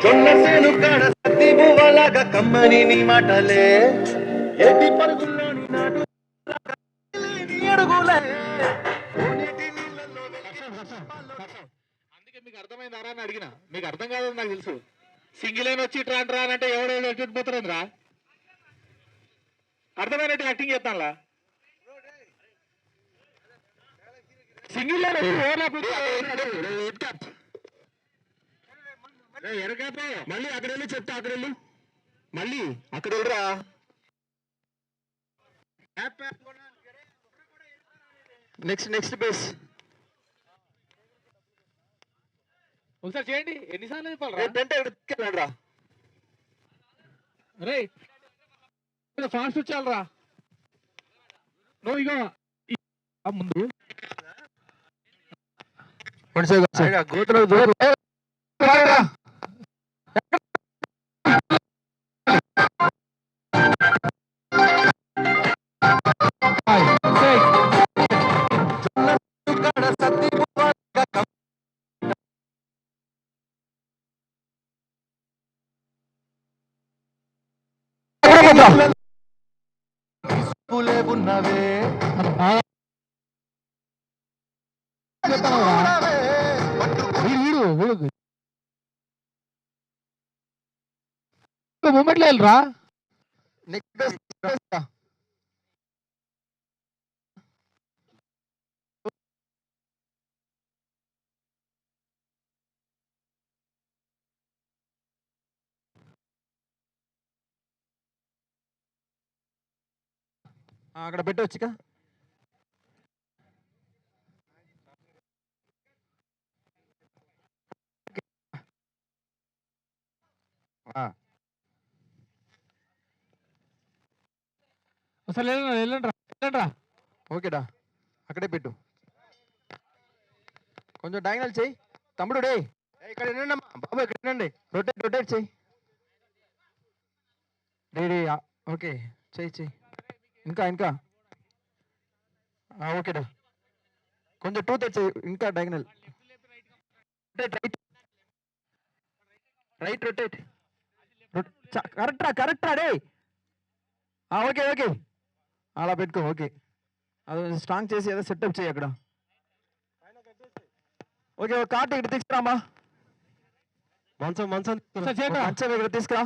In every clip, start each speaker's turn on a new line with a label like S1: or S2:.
S1: జొన్న సేను కాడ సత్తి బువ్వలాగా కమ్మని నీ మాటలే ఎట్టి పరుగుల్లోని నాటు నీ అడుగులే కోనేటి నీళ్ళల్లో
S2: అందుకే మీకు అర్థమైందారా అని అడిగిన. మీకు అర్థం కాదని నాకు తెలుసు. సింగిల్ అయిన వచ్చి ఇట్లా అంటారా అంటే ఎవడో ఎట్టుకుపోతారా? అర్థమైనట్టు యాక్టింగ్ చేస్తానులా. సింగిల్ ఎరకాపో మళ్ళీ అక్కడ వెళ్ళి చెప్తా. అక్కడ వెళ్ళి మళ్ళీ అక్కడ వెళ్ళరా. నెక్స్ట్ బేస్ ఒకసారి చేయండి. ఎన్నిసార్లు చెప్పాలరా? రే ఫాస్ట్ వచ్చాలరా నువ్వు. ఇక ముందు
S1: గోతులో ఉన్నవే
S2: మూమెంట్లో వెళ్ళరా.
S1: అక్కడ పెట్టవచ్చుగా.
S2: అసలు వెళ్ళండి.
S1: ఓకేడా, అక్కడే పెట్టు. కొంచెం డయాగ్నల్ చెయ్యి తమ్ముడు. డే ఇక్కడ వినండి అమ్మా బాబు, ఇక్కడ వినండి. రొటేట్ చెయ్యి. డే ఓకే చెయ్యి. ఇంకా ఓకేడా. కొంచెం టూ తెచ్చి ఇంకా డయాగ్నల్. Right rotate. కరెక్టా డే. ఓకే అలా పెట్టుకో. ఓకే, అది స్ట్రాంగ్ చేసి ఏదో సెటప్ చేయి అక్కడ. ఓకే, ఒక కార్డు ఇక్కడ తీసుకురామా. మంచం ఇక్కడ తీసుకురా.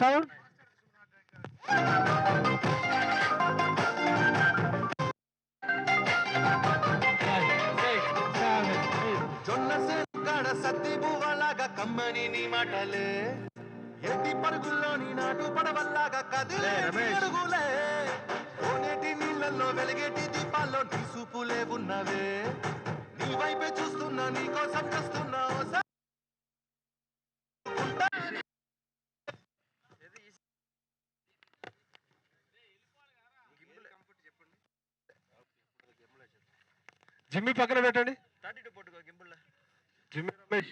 S2: సౌండ్
S1: జొన్న సేను కాడ సత్తి బువ్వలాగా కమ్మని నీ మాటలే ఎట్టి పరుగుల్లోని నాటు పడవల్లాగా కదిలే అడుగులే కోనేటి నీళ్ళల్లో వెలిగేటి దీపాల్లో నీ సూపులే ఉన్నవే నీ వైపే చూస్తున్నా నీ కోసం చూస్తున్నా. జిమ్మి పక్కన పెట్టండి. జిమ్మి రమేష్,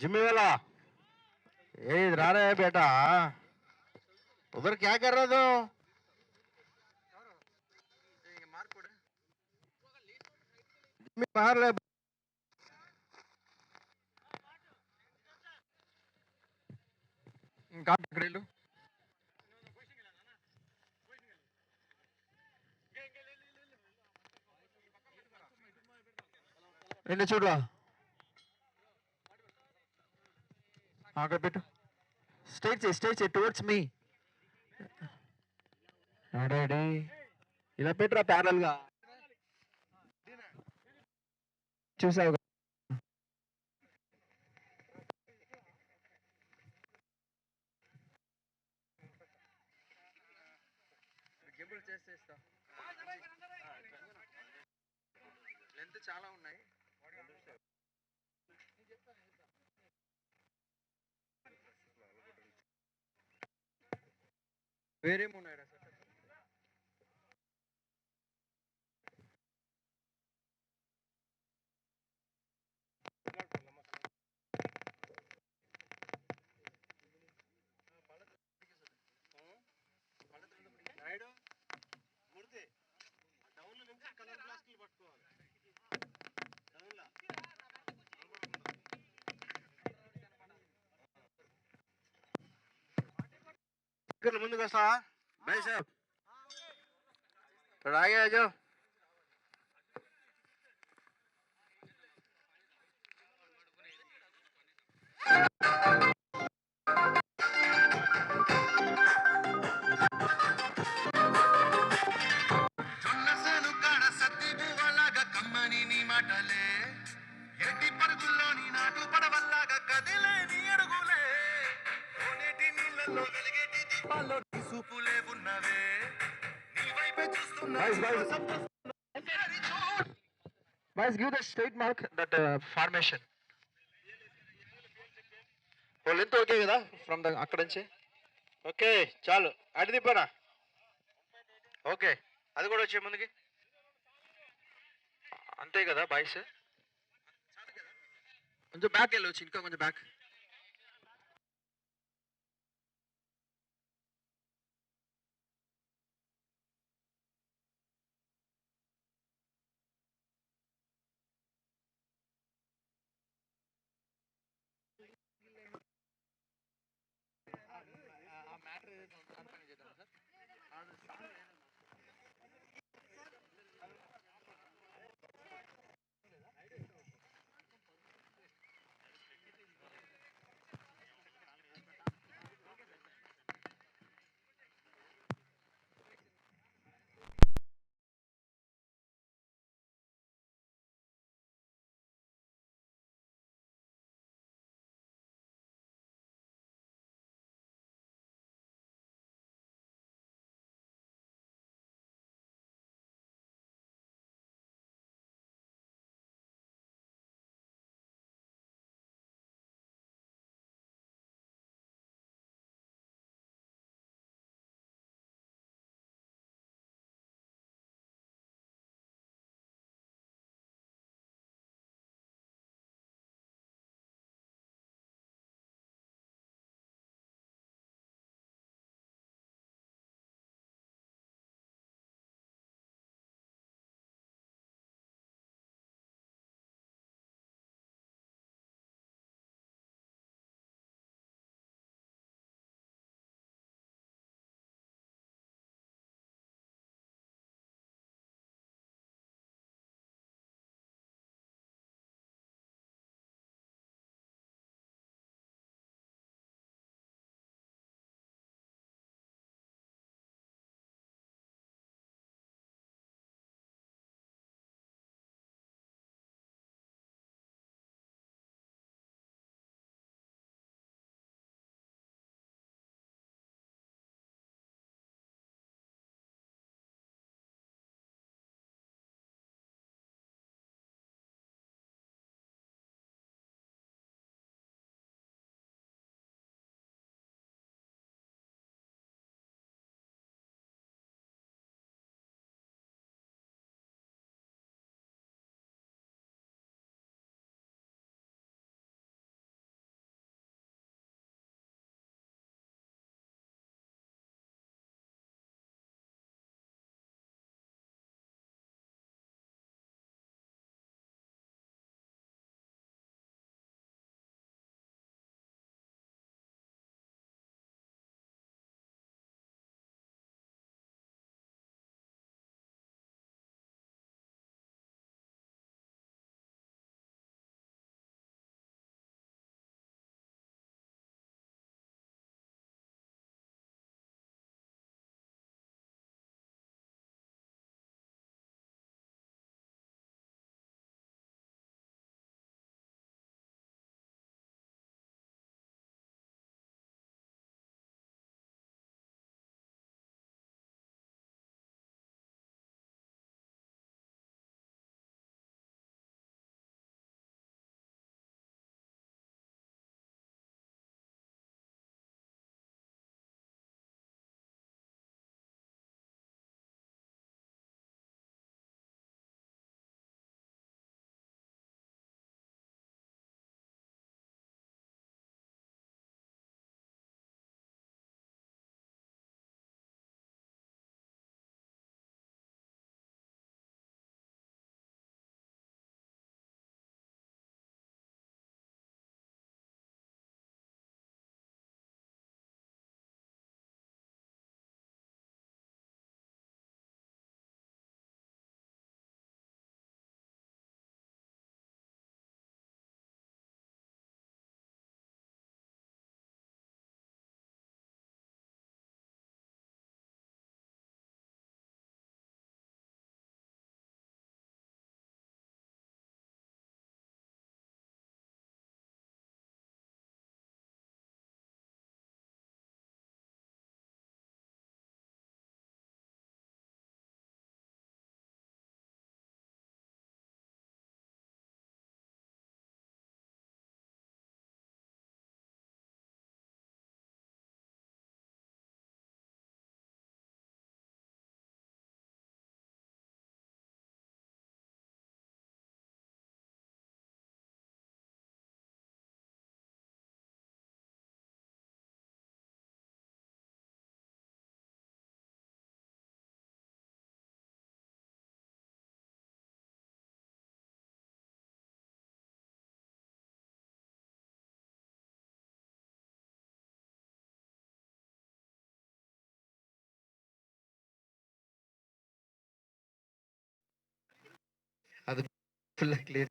S1: జిమ్मी वाला ये इधर आ रहा है बेटा, उधर क्या कर रहा तू? జిమ్మి बाहर ले. ఇంకా అక్కడ వెళ్ళు. వెళ్ళి చూడరా. అక్కడ పెట్టు. స్ట్రైట్ చేయి టువర్డ్స్ మీ. డాడీ ఇలా పెట్టురా ప్యారల్ గా. చూసావు చేస్తా. లెంత్ చాలా ఉన్నాయి. వేరేమున్నాయి సార్? ముందుకు వస్తావా బాయ్ సార్ రాగే అజో జొన్నసేను కాడ సత్తి బువ్వలాగా కమ్మని నీ మాటలే ఎట్టి పరుగుల్లోని నాటు పడవల్లాగా కదిలే నీ అడుగులే కోనేటి నీళ్ళల్లో వెలిగేటి దీపాల్లో నీ సూపులే ఉన్నవే నీ వైపే చూస్తున్నా
S2: Guys, give the straight mark that formation. ఓ లెంత్ ఓకే కదా ఫ్రమ్ ద అక్కడ నుంచి ఓకే చాలు అడి దిప్పనా ఓకే అది కూడా వచ్చే ముందుకి అంతే కదా బాయ్స్ కొంచెం బ్యాక్ వెళ్ళొచ్చు ఇంకా కొంచెం బ్యాక్ అది ఫుల్ క్లియర్.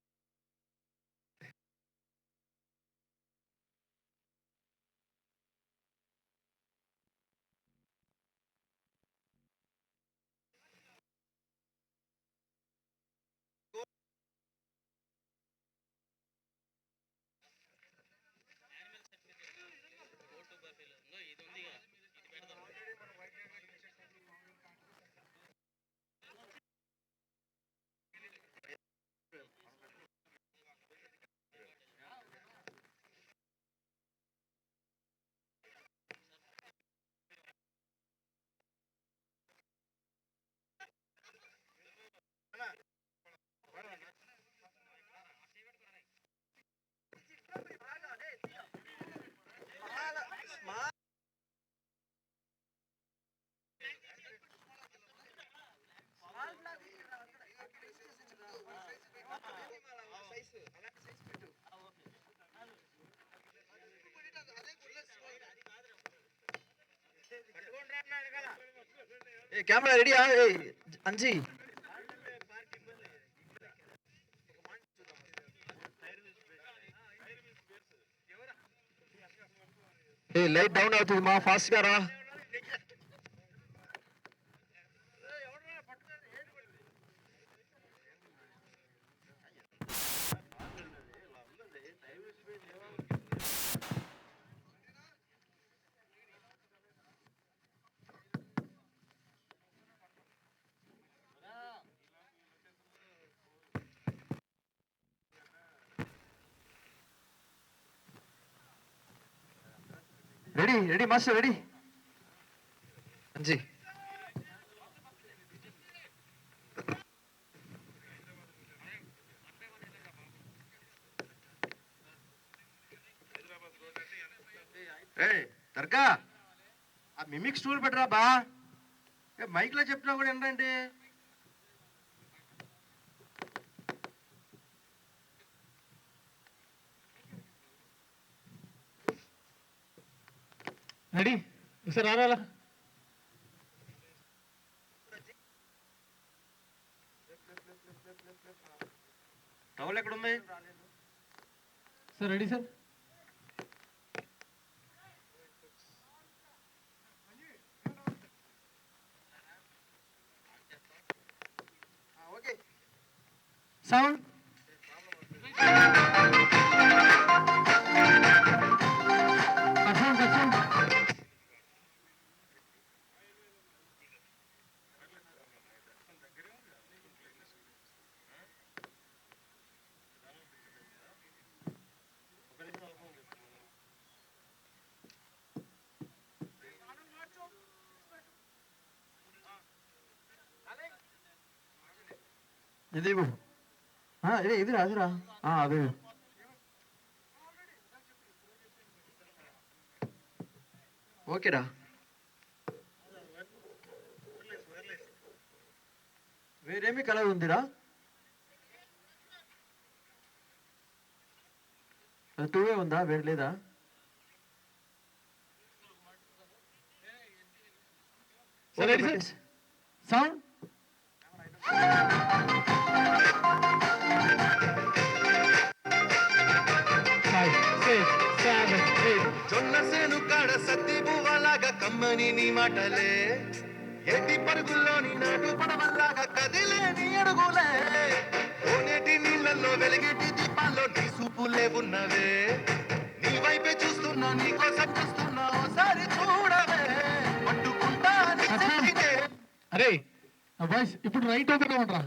S2: కెమెరా రెడీయా అంజీ? లైట్ డౌన్ అవుతుంది మా, ఫాస్ట్ గా రా. Ready ready master ready Anji. దర్గా ఆ మిమిక్ స్టూల్ పెట్టరా బా, మైక్ లో చెప్పినా కూడా ఏంటంటే.
S3: రెడీ సార్, రారా.
S2: టవల్ ఎక్కడ ఉంది
S3: sir? Ready sir.
S2: Okay
S3: sound.
S2: ఇది ఇది రాదురా, అదే ఓకేరా. వేరేమి కలర్ ఉందిరా? అది 2 ఉందా, వేరే లేదా?
S3: సౌండ్.
S1: జొన్న సేను కాడ సత్తి పువ్వలాగా కమ్మని నీ మాటలే, ఎట్టి పరుగుల్లోని నాటు పడవల్లాగా కదిలే నీ అడుగులే, కోనేటి నీళ్ళల్లో వెలిగేటి దీపాల్లో నీ సూపులే ఉన్నవే, నీ వైపే చూస్తున్నా నీ కోసం చూస్తున్నా ఓసారి చూడవే, పట్టుకుంటా నీ చేతినే.
S3: అరే వాయిస్ ఇప్పుడు రైట్ ఓపెన్ ఉంటారా?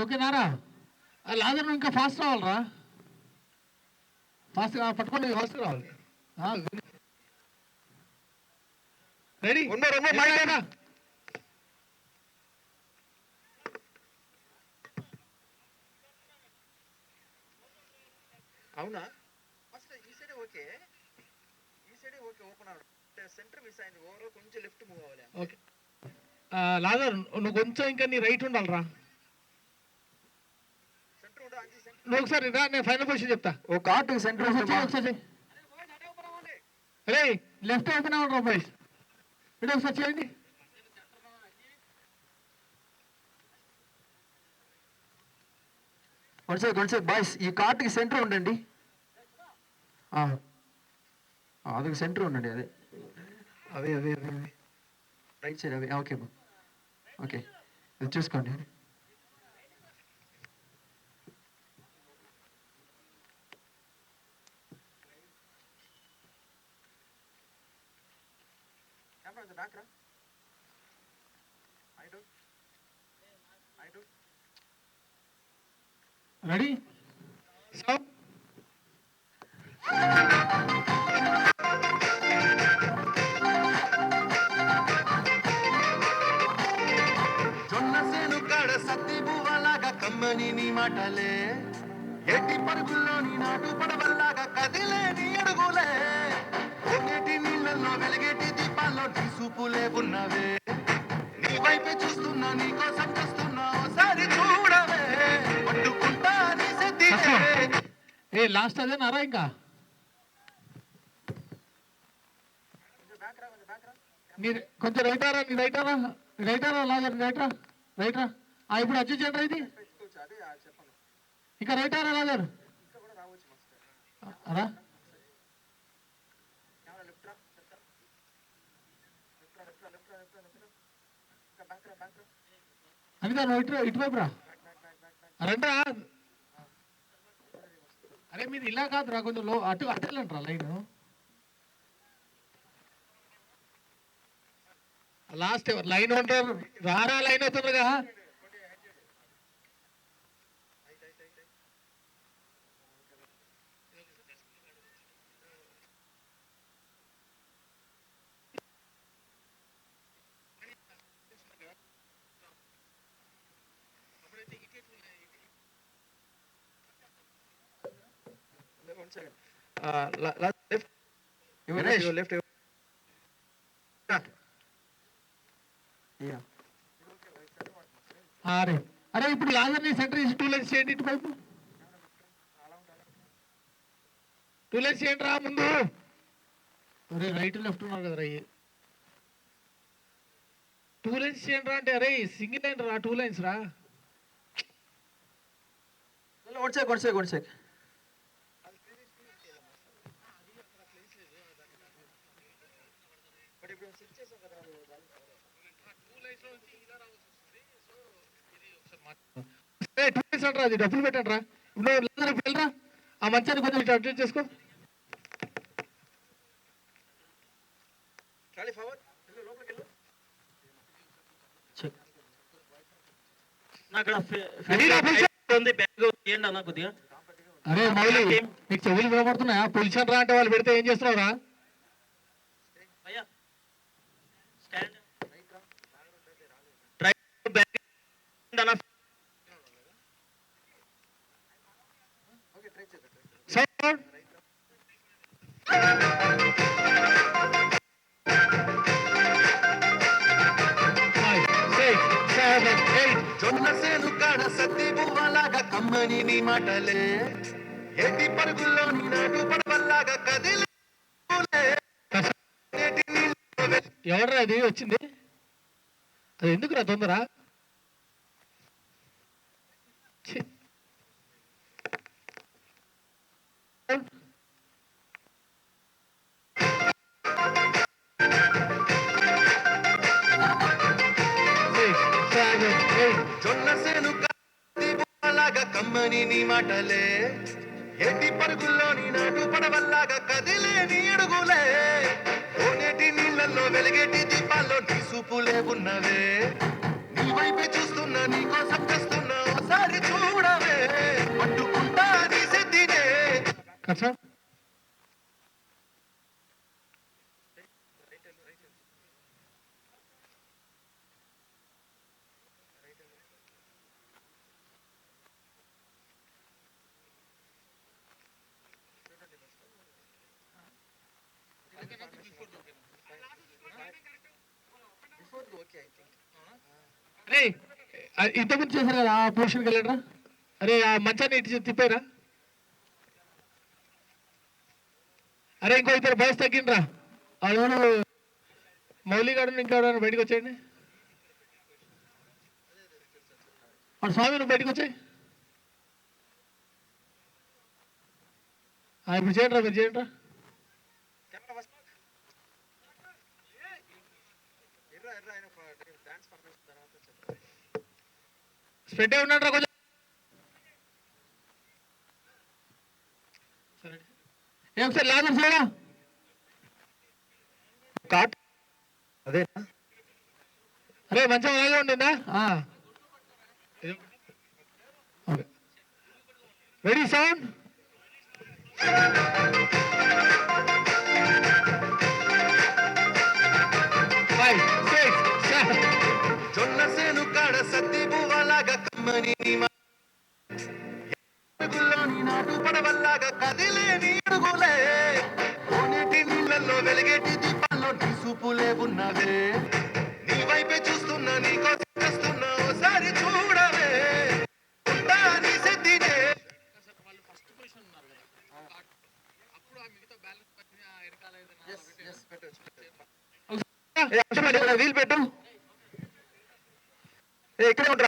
S3: ఓకేనారా? లాదర్ ఇంకా ఫాస్ట్ రావాలరా, ఫాస్ట్ పట్టుకోండి, ఫాస్ట్ రావాలి. రెడీ?
S2: అవునా? ఈ సైడ్ ఓకే, ఈ సైడ్ ఓకే. ఓపెన్ అవ్వడం సెంటర్ మిస్ అయింది, ఓవర్ కొంచెం లెఫ్ట్ మూవ్ అవ్వాలి.
S3: ఓకే లాదర్ నువ్వు కొంచెం ఇంకా నీ రైట్ ఉండాలరా.
S2: సెంటర్ ఉండ అంజీ, సెంటర్
S3: నువ్వు ఒకసారి రా, నేను ఫైనల్ పొజిషన్ చెప్తా.
S2: ఓ కార్ట్ సెంటర్
S3: ఒకసారి అరే లెఫ్ట్ ఓపెన్ అవ్వండి బాయ్స్. ఇటు ఒకసారి చేయండి.
S2: కొంచెం బాయ్స్ ఈ కార్ట్కి సెంటర్ ఉండండి. అదొక సెంటర్ ఉండండి. అదే
S3: అదే అదే అదే అదే
S2: రైట్ సైడ్ అవి. ఓకే బా, ఓకే ఇది చూసుకోండి.
S3: Ready stop.
S1: జొన్న సేను కాడ సత్తి బువ్వలాగా కమ్మని నీ మాటలే, ఎట్టి పరుగుల్లోని నాటు పడవల్లాగా కదిలే నీ అడుగులే, కొన్నేటి నీళ్ళల్లో వెలిగేటి దీపాల్లో నీ సూపులే ఉన్నవే, నీ వైపే చూస్తున్నా నీ కోసం చూస్తున్నా ఒకసారి చూడవే, పట్టుకుంటా నీ సెత్తినే.
S3: ఏ లాస్ట్ అదేనారా ఇంకా? మీరు కొంచెం రైటారా, నీ రైటారా లాగర్ రైటరా. ఇప్పుడు అడ్జస్ట్ చేయండి ఇది. ఇంకా రైటారా లాగర్ రా. అనితా నువ్వు ఇటువైపు రా. రండ్రా. అరే మీరు ఇలా కాదురా, కొంచెం అటు వెళ్ళండిరా లైన్. లాస్ట్ లైన్ ఉంటారు రారా, లైన్ అవుతుందిగా.
S2: లెఫ్ట్.
S3: అరే అరే ఇప్పుడు లాగర్ని సెంటర్ ఇచ్చి 2 లైన్స్ చేయండి. ఇటువైపు 2 లైన్స్ చేయండి రా ముందు. అరే రైట్ లెఫ్ట్ ఉన్నారు కదా రా. 2 లైన్స్ చేయండి రా అంటే అరే సింగిల్ లైన్ రా, 2 లైన్స్ రా.
S2: కొంచెం
S3: అది డబ్బులు పెట్టండి రా. ఇప్పుడు వెళ్ళరా, ఆ మంచాన్ని కొంచెం ఇటు అడ్జస్ట్ చేసుకో. అరే మౌలి నీకు చెవులు వినపడుతున్నాయా? పొజిషన్ రా అంటే వాళ్ళు పెడితే ఏం చేస్తున్నావు రా?
S1: జొన్న సేను కాడ సత్తి బువ్వలాగా కమ్మని నీ మాటలే, ఎట్టి పరుగుల్లోని నాటు పడవల్లాగా కదిలే, కొన్నేటి నీళ్ళల్లో
S3: ఎవడరా అది వచ్చింది? అది ఎందుకురా తొందర?
S1: జొన్న సేను కాడ కమ్మని నీ మాటలే, ఎట్టి పరుగుల్లోని నాటు పడవల్లాగా కదిలే నీ అడుగులే, కొన్నేటి నీళ్ళల్లో వెలిగేటి దీపాల్లో నీ సూపులే ఉన్నవే, నీ వైపే చూస్తున్నా నీ కోసం చేస్తున్నా ఒకసారి చూడవే, పట్టుకుంటా నీ సెత్తినే.
S3: ఇంతకుముందు చేశారు కదా, ఆ పొజిషన్కి వెళ్ళరా. అరే ఆ మంచాన్ని ఇటు తిప్పారా. అరే ఇంకో ఇద్దరు బాయ్స్ తగ్గిండ్రా. ఎవరు మౌలిగాడు ఇంకా బయటకు వచ్చేయండి. స్వామి నువ్వు బయటకు వచ్చాయి. ఇప్పుడు చేయండి మీరు చేయండి. స్ప్రెడ్ అయి ఉన్నాడు కొంచెం. ఏం సార్ లాగర్ సారా కాట్
S2: అదే
S3: అరే మంచిగా అలాగే ఉండిందా. Ready sound.
S1: జొన్న సేను కాడ సత్తి పువ్వలాగా కమ్మని నీ అడుగుల్లోని నాటు పడవల్లాగా కదిలేని అడుగులే కోనేటి నీళ్ళల్లో వెలిగేటి దీపాల్లో నీ సూపులే ఉన్నవే నీ వైపే చూస్తున్నా నీ కోసం చేస్తున్నా ఓసారి చూడవే ఉంటా నీ సెద్దినే.
S2: వీలు పెట్టు. ఇక్కడే ఉంటా.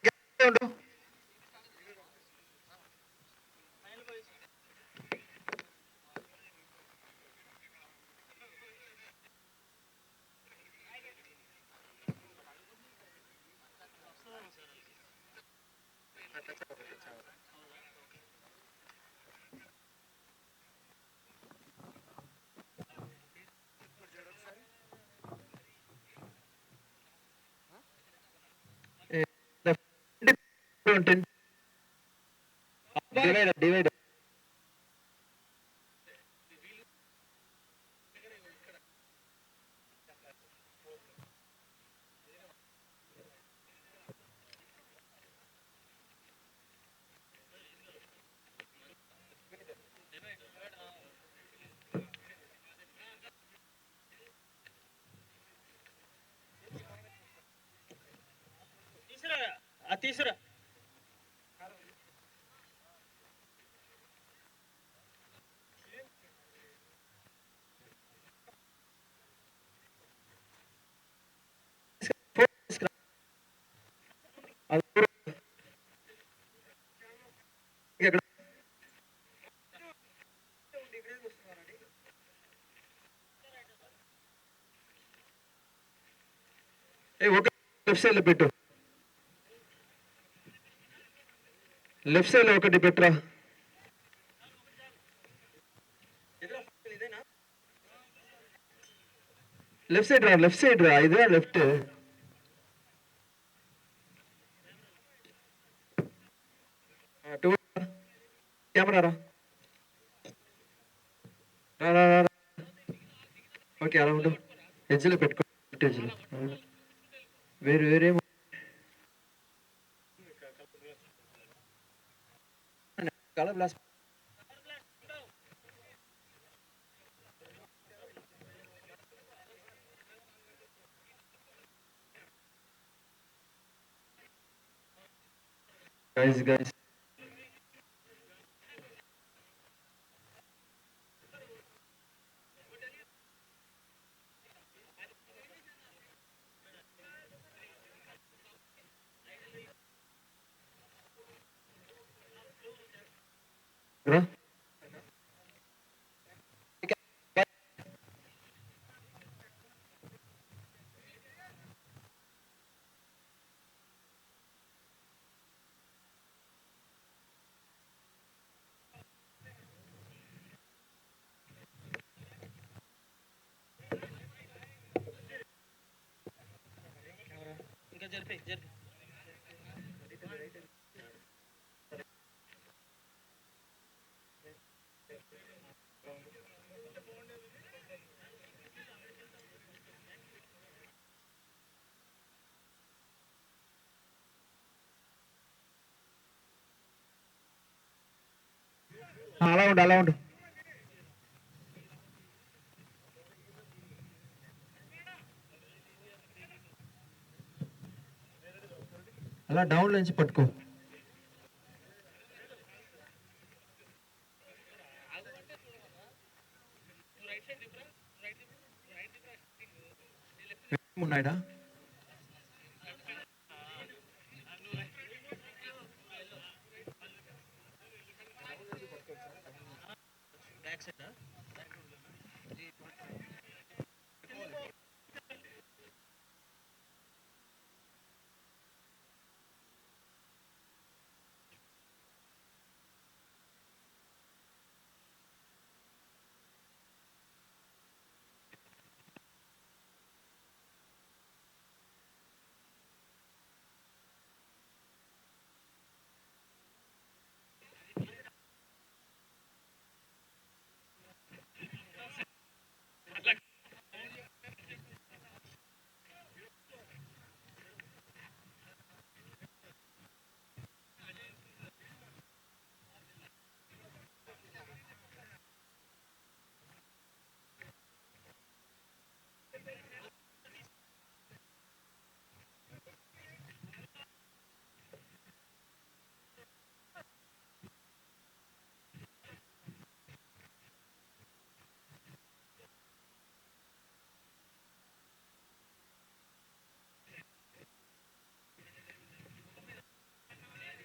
S2: డివైడ్
S4: తీసురా.
S2: లెఫ్ట్ సైడ్ లో పెట్టు. లెఫ్ట్ సైడ్ లో ఒకటి పెట్టురా. లెఫ్ట్ సైడ్ రా ఇదే లెఫ్ట్. కెమెరా రా. ఓకే అలా ఉండు. ఎడ్జ్లో పెట్టుకో. ఎడ్జ్లో వేరే వేరే కలర్ గ్లాస్. guys bro.
S4: ఇంకా జరిపి
S2: అలా ఉండు అలా ఉండు. అలా డౌన్ నుంచి పట్టుకో. ఉన్నాయా?
S4: బ్యాక్ సైడ్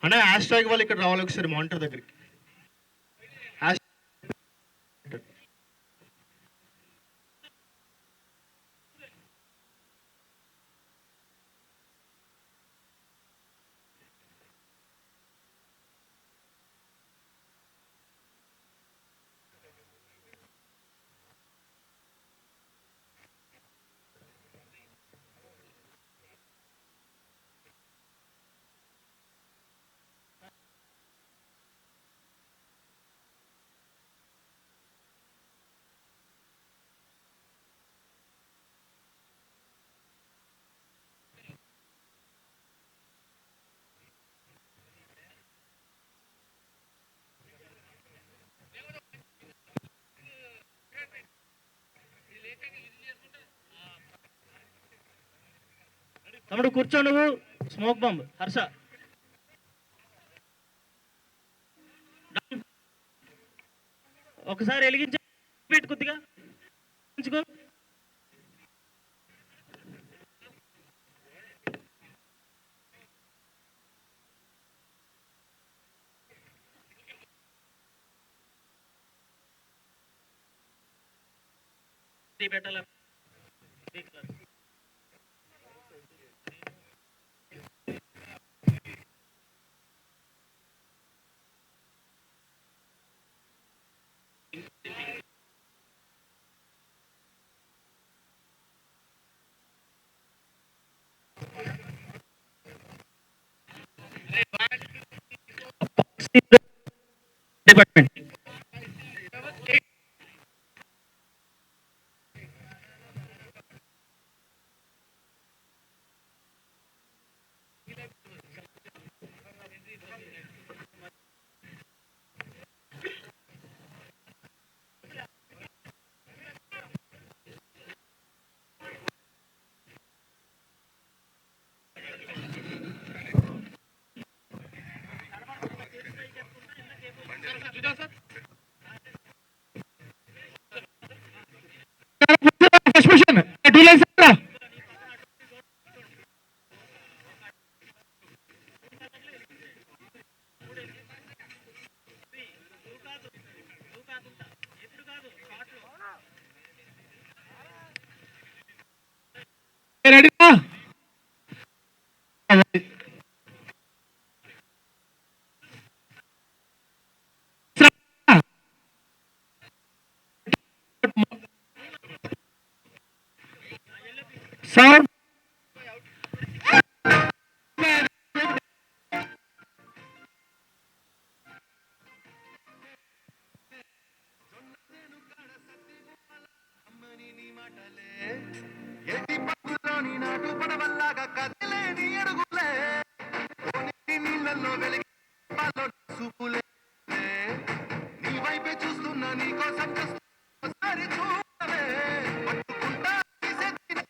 S2: అన్న హ్యాష్ ట్యాగ్ వాళ్ళు ఇక్కడ రావాలి ఒకసారి మానిటర్ దగ్గరికి.
S4: తమ్ముడు కూర్చో, నువ్వు స్మోక్ బాంబ్ హర్ష ఒకసారి వెలిగించు, పెట్టు కొద్దిగా వెలిగించుకో. పెట్టాల డిపార్ట్మెంట్
S3: ఫస్ట్ పొజిషన్ 2 లైన్స్ రెడీనా? సౌండ్
S1: అమ్మని నీ మాటలే ఎట్టి పరుగులోని నాటు పడవల్లాగా కదిలే నీ అడుగులే కోనేటి నీళ్ళల్లో వెలిగి పాల్లో చూపులే నీ వైపే చూస్తున్నా నీ కోసం ఒకసారి చూడవే పట్టుకుంటా తీసేసిన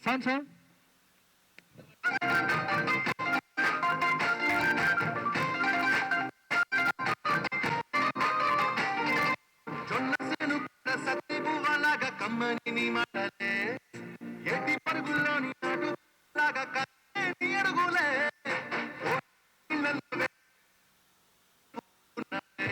S3: సౌండ్ సౌండ్.
S1: జొన్న సేను కాడ సత్తి పువ్వలాగా కమ్మని నీ మాటలే ఎట్టి పరుగుల్లోని నాటు లాగా కదిలే నీ అడుగులే ఓ నీళ్ళల్లో వెలుగుతున్నావే.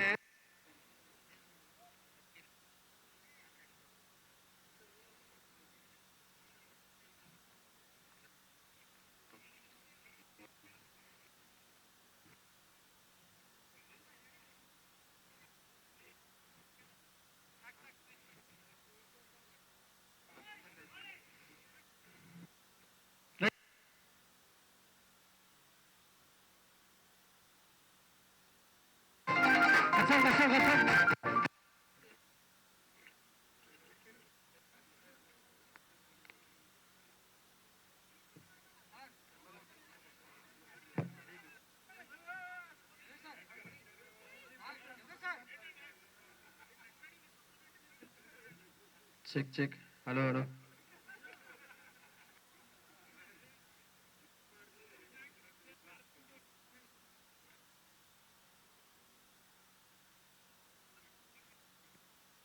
S2: Check check. Hello hello.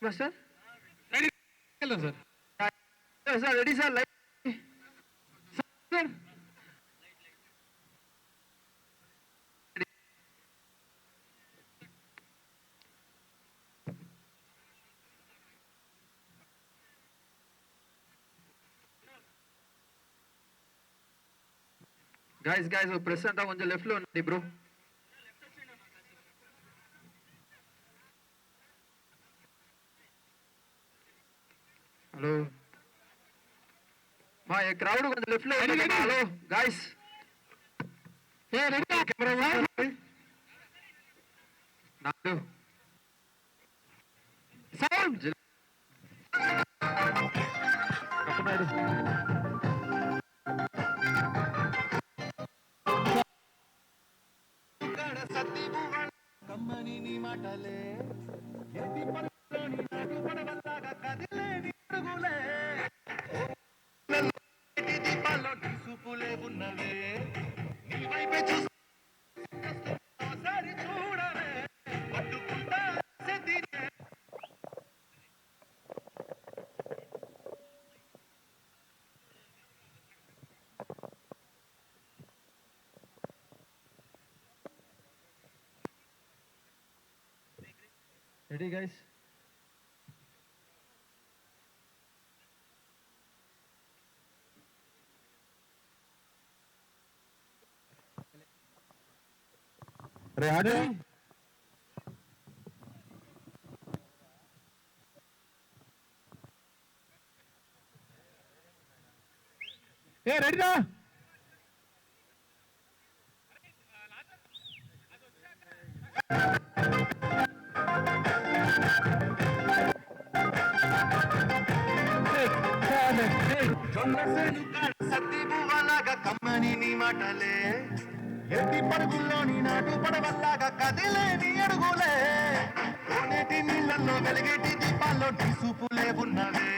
S2: Sir
S3: sir
S2: sir ready sir. Light
S3: sir
S2: guys guys press అంతా కొంచెం లెఫ్ట్ లో ఉంది బ్రో. హలో మా ఈ క్రౌడ్ కొంచెం లెఫ్ట్ లో ఉంది. Hello guys.
S3: ఏ రెడీ కెమెరా
S2: నాకు
S3: సౌండ్.
S1: కాడ సత్తి పువ్వలాగా కమ్మని నీ మాటలే ఎట్టి పరుగుల్లోని నాటు పడవల్లాగా కదిలే నీ అడుగులే ఓ నీళ్ళల్లో వెలిగే దీపాల్లో నీ చూపులే ఉన్నవే. నీ వైపే చూస్తూ ఒకసారి చూడవే పట్టుకుంటా సెద్దినే.
S2: Ready guys.
S3: రే ఆడు ఏ రెడీరా.
S1: జొన్న సేను కాడ సత్తి పువ్వలాగా కమ్మని నీ మాటలే ఎట్టి పరుగుల్లోని నాటు పడవల్లాగా కదిలే నీ అడుగులే కోనేటి నీళ్ళల్లో వెలిగేటి దీపాల్లో నీ చూపులే ఉన్నవే.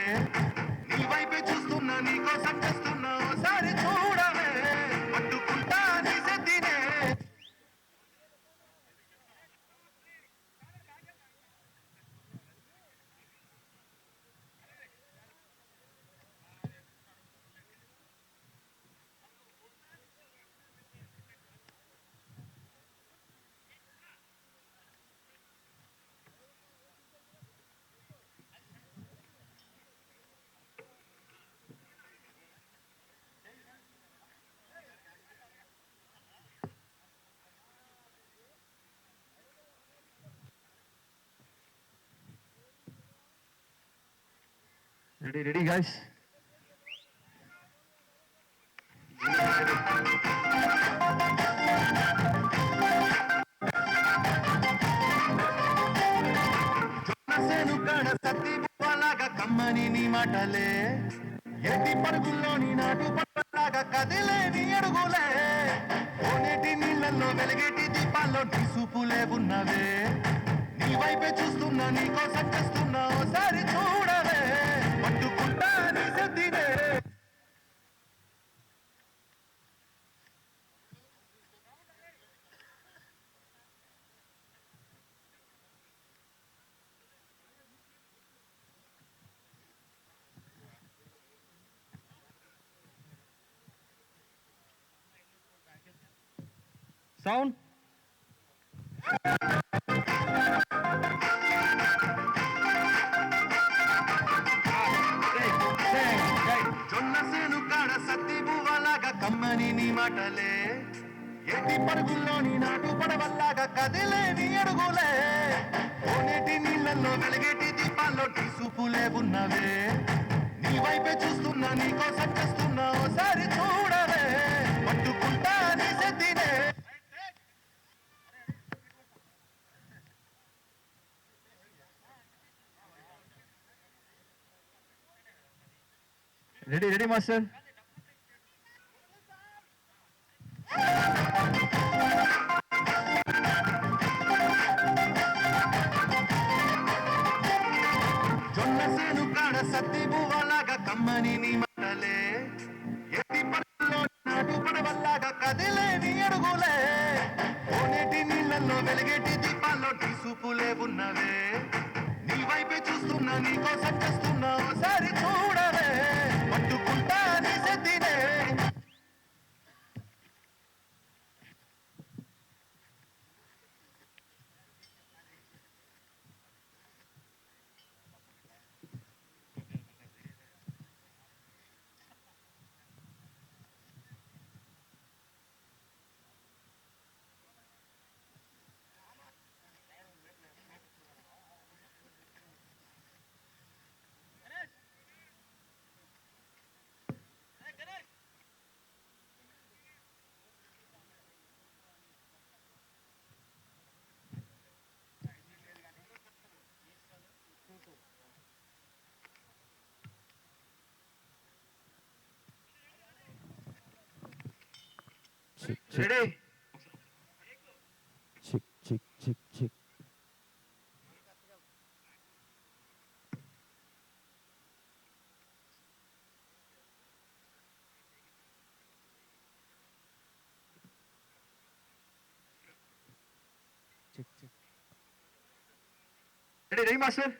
S1: నీ వైపే చూస్తున్నా నీ కోసం చేస్తున్నా ఓసారి చూడవే పట్టుకుంటా నీ సెద్దినే.
S2: Ready ready guys.
S1: జొన్న సేను కాడ సత్తి పువ్వలాగా కమ్మని నీ మాటలే ఎట్టి పరుగుల్లోని నాటు పడవల్లాగా కదిలే నీ అడుగులే కోనేటి నీళ్ళల్లో వెలిగేటి దీపాల్లో నీ చూపులే ఉన్నవే. నీ వైపే చూస్తున్నా నీ కోసం చేస్తున్నా ఓసారి చూడవే పట్టుకుంటా నీ సెద్దినే.
S4: సౌండ్
S1: జొన్న సేను కాడ సత్తి బువ్వలాగా కమ్మని నీ మాటలే ఎట్టి పరుగుల్లోని నాటు పడవల్లాగా కదిలేని అడుగులే ఓనేటి నీళ్ళల్లో వెలిగేటి దీపాల్లో టీసుపులే ఉన్నవే నీ వైపే చూస్తున్నా నీకోసం చేస్తున్నా ఓసారి చూడవే పట్టుకుంటా నీ సెత్తినే
S2: రెడీ మాస్టర్.
S1: జొన్న సేను కాడ సత్తి బువ్వలాగా కమ్మని నీ మాటలే ఎట్టి పరుగుల్లో నాటు పడవల్లాగా కదిలేని అడుగులే ఓనేటి నీళ్ళల్లో వెలిగేటి దీపాల్లో టీసుపులే ఉన్నవే నీ వైపే చూస్తున్నా నీకోసం చేస్తున్నా ఓసారి చూడవే పట్టుకుంటా నీ సెత్తినే
S2: రెడీ.
S5: చిక్
S2: రెడీ మాస్టర్.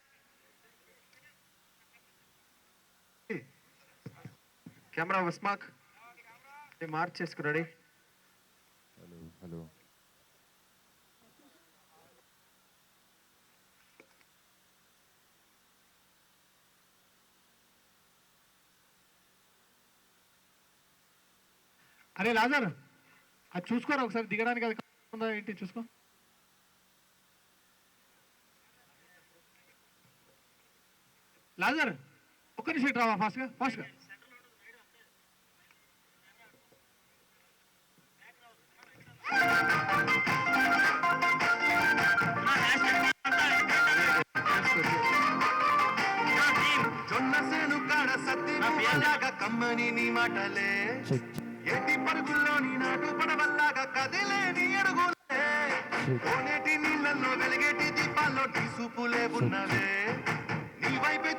S2: కెమెరా ఉస్మాక్ మార్క్ చేసుకు రెడీ.
S5: హలో
S3: అరే లాజర్ అది చూసుకోరా ఒకసారి దిగడానికి అది ఉందా ఏంటి చూసుకో. లాజర్ ఒక్క నిమిషం రావా ఫాస్ట్గా
S1: జొన్న సేను కాడ సత్తి బువ్వలాగా కమ్మని నీ మాటలే ఎట్టి పరుగుల్లోని నాటు పడవల్లాగా కదిలేని అడుగులే ఓనేటి నీళ్ళల్లో వెలిగేటి దీపాల్లో టీసుపులే ఉన్నవే నీ వైపే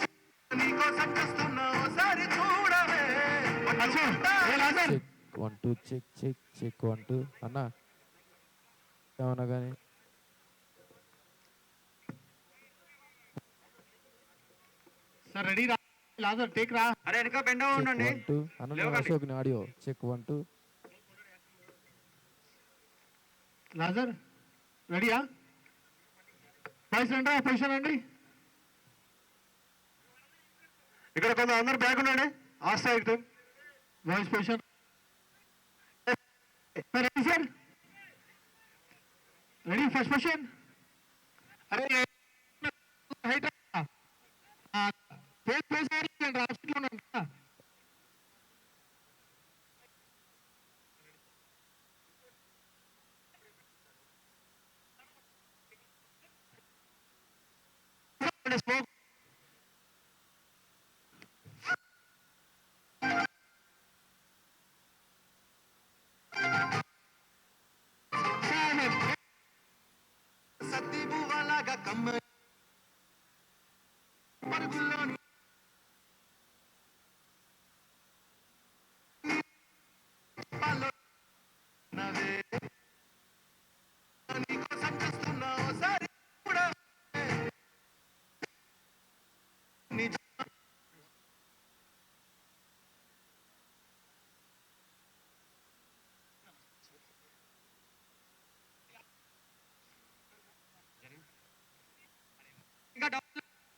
S1: నీకోసం చేస్తున్నా ఓసారి చూడవే పట్టుకుంటా
S3: లాజర్
S5: 1 2 చెక్ 1 2 అన్నా ఏమన్నా కానీ
S3: సార్ రెడీ రా లాజర్ టేక్ రా.
S2: అరే వెనక బెండ ఉండండి.
S5: 1 2 అన్న అశోక్ ని ఆడియో చెక్ 1 2
S3: లాజర్ రెడీయా పొజిషన్ అండి.
S2: ఇక్కడ కొంత అందరు బ్యాక్ ఉండండి. ఆస్తా
S3: voice position ready sir ready first position. అరే హైట్ స్మోక్
S1: సత్తి బువ్వలాగా కమ్మని పరుగుల్లోని దీపాల్లో ఉన్నవే నీకోసం చేస్తున్నా ఓసారి చూడవే నిజ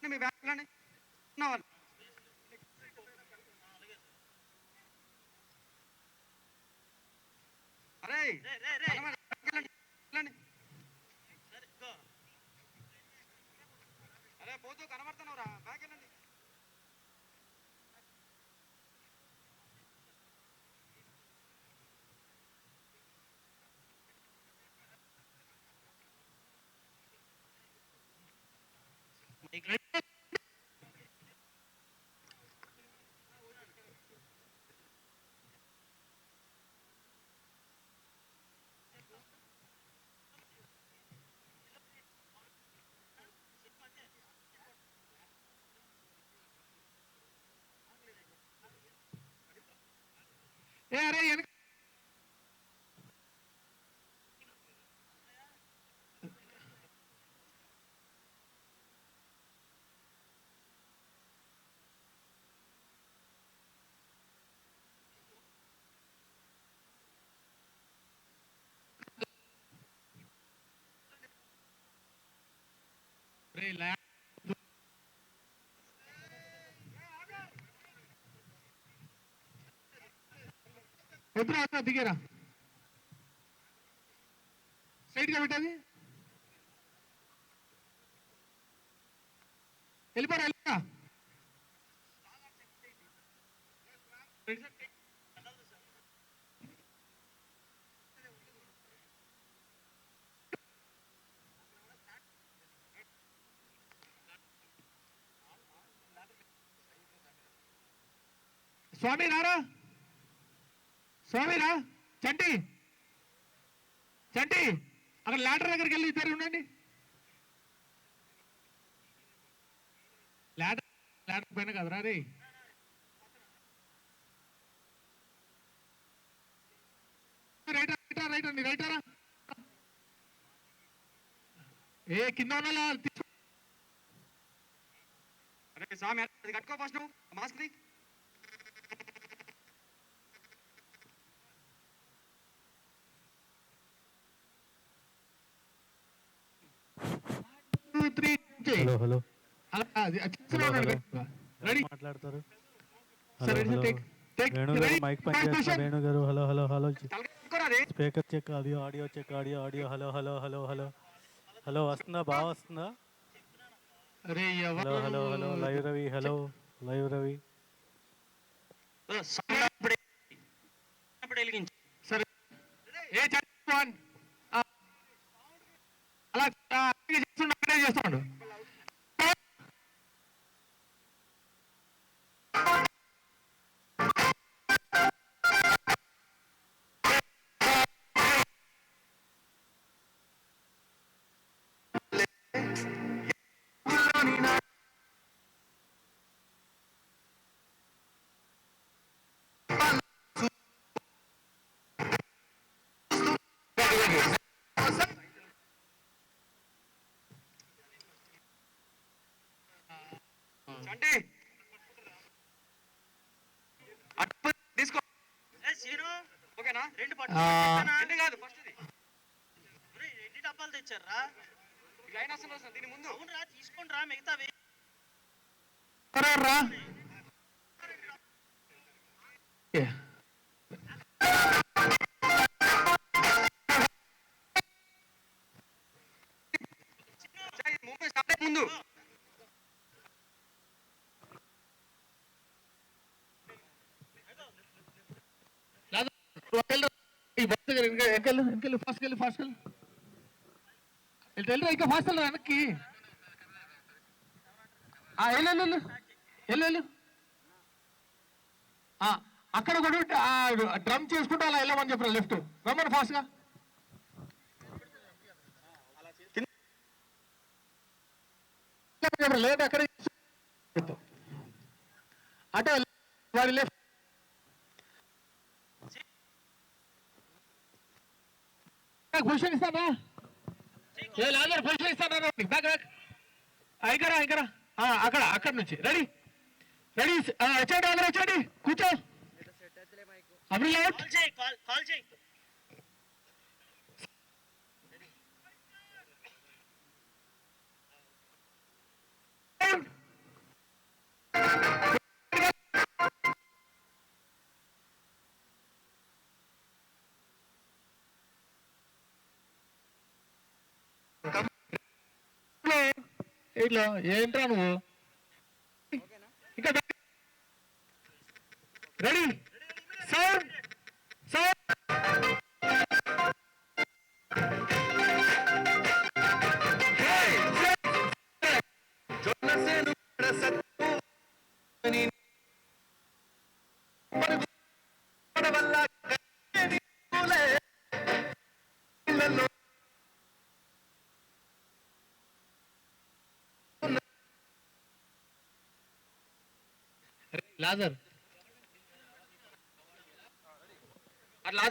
S6: మీ బ్యాగ్ వెళ్ళండి ఉన్నవాళ్ళు. అరే వెళ్ళండి, వెళ్ళండి. అరే పోతూ కనబడుతున్నావురా, బ్యాగ్ వెళ్ళండి.
S3: ఏ అరే వెనక వద్దురా వద్దురా దిగేరా స్ట్రైట్గా పెట్టేది వెళ్ళిపోరా వెళ్ళిపోరా స్వామి రారా స్వామి రా చంటి చంటి అక్కడ లాటర్ దగ్గరికి వెళ్ళి ఇద్దరు ఉండండి లాటర్ లాటర్ పైన కదరా రే రైటా రైటా రైటా నీ రైటారా ఏ కింద ఉన్నా
S6: అరే స్వామి అది కట్టుకో ఫస్ట్ నువ్వు mask the.
S5: Hello hello
S3: ready
S5: మాట్లాడతారు
S3: సరే టేక్ టేక్
S5: వేణు గారు మైక్ పనిచేస్తున్నా వేణు గారు హలో హలో హలో
S6: కట్టుకోరా రే.
S5: Speaker check audio audio check audio audio hello hello hello hello hello వస్తుందా బాగా వస్తుందా
S3: అరే
S5: hello hello hello live Ravi hello live Ravi
S3: సరే ఏ చెప్పండి అలా చేస్తున్నాడు
S6: చంటి అటు తీసుకో. ఓకేనా? రెండు కాదు ఫస్ట్ ఇది.
S4: ఎన్ని డబ్బాలు తెచ్చారా?
S6: ఈ లైన్ వస్తుంది దీని ముందు.
S4: అవునరా తీసుకోండి రా మిగతావి.
S3: రా
S6: ముందు స్టార్ట్ ముందు
S3: ఫాస్ట్ ఇంకా ఫాస్ట్ వెనక్కి వెళ్ళు అక్కడ కూడా డ్రమ్ చేసుకుంటూ అలా వెళ్ళమని చెప్పారు లెఫ్ట్ రమ్మని ఫాస్ట్గా లేదు అక్కడ అటే వాడి లెఫ్ట్ పొజిషన్ ఇస్తానా పొజిషన్ ఇస్తానా బ్యాక్ ఇంకరా అక్కడ నుంచి రెడీ వచ్చేయండి అందరూ వచ్చేయండి కూర్చో అవి
S4: కాల్ చేయి
S3: ఇట్లా ఏంట్రా నువ్వు ఇంకా రెడీ సౌండ్ సౌండ్
S1: జొన్నసేను కాడ సత్తిబువ్వని పరుగు పడవల్లాగా కదిలే నీళ్ళలో
S3: లాజర్
S6: అట్లా